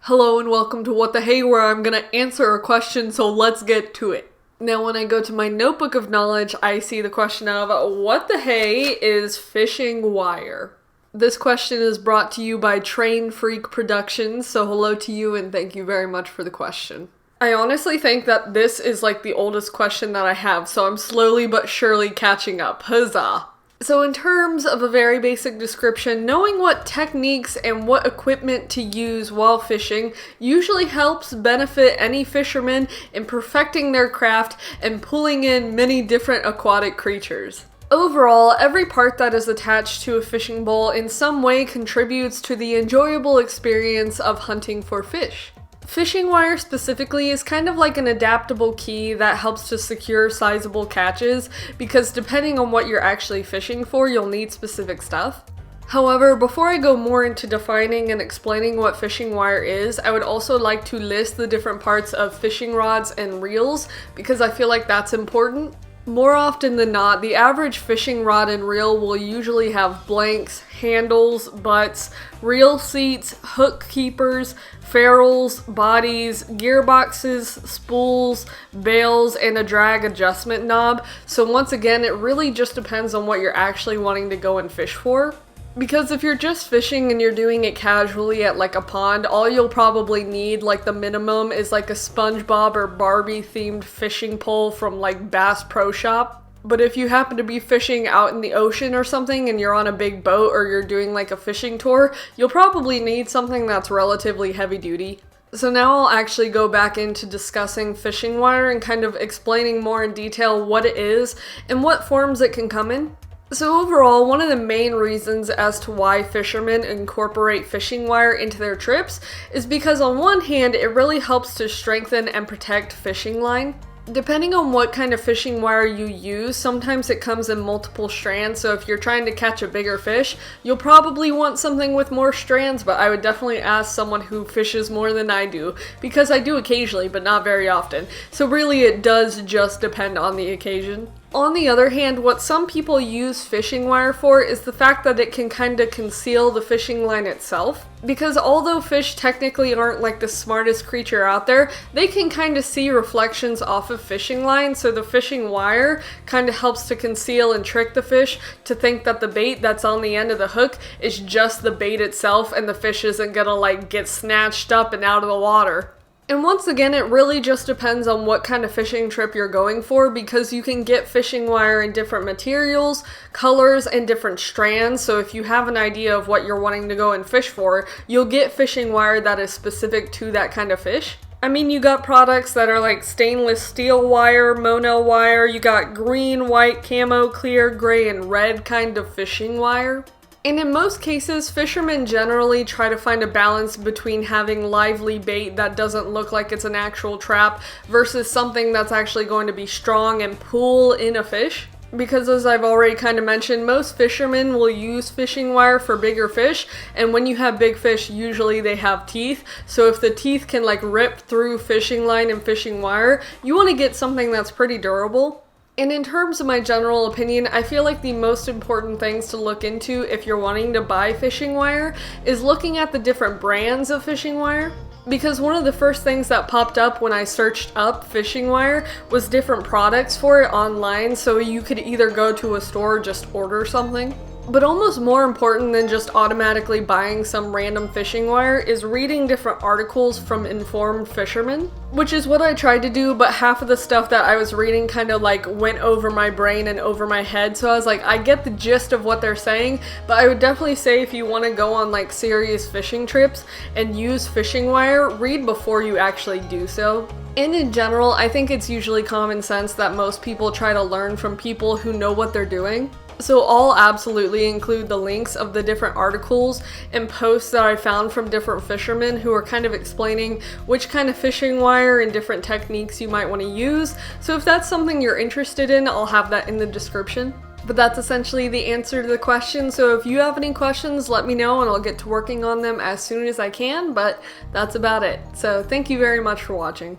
Hello and welcome to What the Hey, where I'm gonna answer a question, so let's get to it. Now when I go to my notebook of knowledge, I see the question of what the hey is fishing wire? This question is brought to you by Train Freak Productions, so hello to you and thank you very much for the question. I honestly think that this is like the oldest question that I have, so I'm slowly but surely catching up. Huzzah! So in terms of a very basic description, knowing what techniques and what equipment to use while fishing usually helps benefit any fisherman in perfecting their craft and pulling in many different aquatic creatures. Overall, every part that is attached to a fishing bowl in some way contributes to the enjoyable experience of hunting for fish. Fishing wire specifically is kind of like an adaptable key that helps to secure sizable catches because depending on what you're actually fishing for, you'll need specific stuff. However, before I go more into defining and explaining what fishing wire is, I would also like to list the different parts of fishing rods and reels because I feel like that's important. More often than not, the average fishing rod and reel will usually have blanks, handles, butts, reel seats, hook keepers, ferrules, bodies, gearboxes, spools, bails, and a drag adjustment knob. So once again, it really just depends on what you're actually wanting to go and fish for. Because if you're just fishing and you're doing it casually at like a pond, all you'll probably need, like the minimum, is like a SpongeBob or Barbie themed fishing pole from like Bass Pro Shop. But if you happen to be fishing out in the ocean or something and you're on a big boat or you're doing like a fishing tour, you'll probably need something that's relatively heavy duty. So now I'll actually go back into discussing fishing wire and kind of explaining more in detail what it is and what forms it can come in. So overall, one of the main reasons as to why fishermen incorporate fishing wire into their trips is because on one hand, it really helps to strengthen and protect fishing line. Depending on what kind of fishing wire you use, sometimes it comes in multiple strands, so if you're trying to catch a bigger fish, you'll probably want something with more strands, but I would definitely ask someone who fishes more than I do, because I do occasionally, but not very often. So really it does just depend on the occasion. On the other hand, what some people use fishing wire for is the fact that it can kind of conceal the fishing line itself. Because although fish technically aren't like the smartest creature out there, they can kind of see reflections off of fishing line, so the fishing wire kind of helps to conceal and trick the fish to think that the bait that's on the end of the hook is just the bait itself and the fish isn't gonna like get snatched up and out of the water. And once again, it really just depends on what kind of fishing trip you're going for because you can get fishing wire in different materials, colors, and different strands. So if you have an idea of what you're wanting to go and fish for, you'll get fishing wire that is specific to that kind of fish. I mean, you got products that are like stainless steel wire, mono wire, you got green, white, camo, clear, gray, and red kind of fishing wire. And in most cases, fishermen generally try to find a balance between having lively bait that doesn't look like it's an actual trap versus something that's actually going to be strong and pull in a fish. Because as I've already kind of mentioned, most fishermen will use fishing wire for bigger fish, and when you have big fish, usually they have teeth. So if the teeth can like rip through fishing line and fishing wire, you want to get something that's pretty durable. And in terms of my general opinion, I feel like the most important things to look into if you're wanting to buy fishing wire is looking at the different brands of fishing wire. Because one of the first things that popped up when I searched up fishing wire was different products for it online, so you could either go to a store or just order something. But almost more important than just automatically buying some random fishing wire is reading different articles from informed fishermen, which is what I tried to do, but half of the stuff that I was reading kind of like went over my brain and over my head, so I was like, I get the gist of what they're saying, but I would definitely say if you want to go on like serious fishing trips and use fishing wire, read before you actually do so. And in general, I think it's usually common sense that most people try to learn from people who know what they're doing. So I'll absolutely include the links of the different articles and posts that I found from different fishermen who are kind of explaining which kind of fishing wire and different techniques you might want to use. So if that's something you're interested in, I'll have that in the description. But that's essentially the answer to the question, so if you have any questions, let me know and I'll get to working on them as soon as I can, but that's about it. So thank you very much for watching.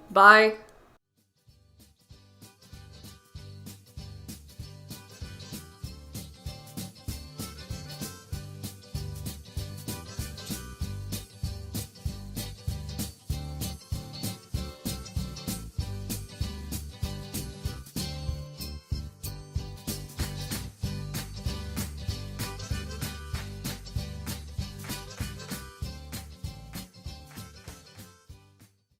Bye.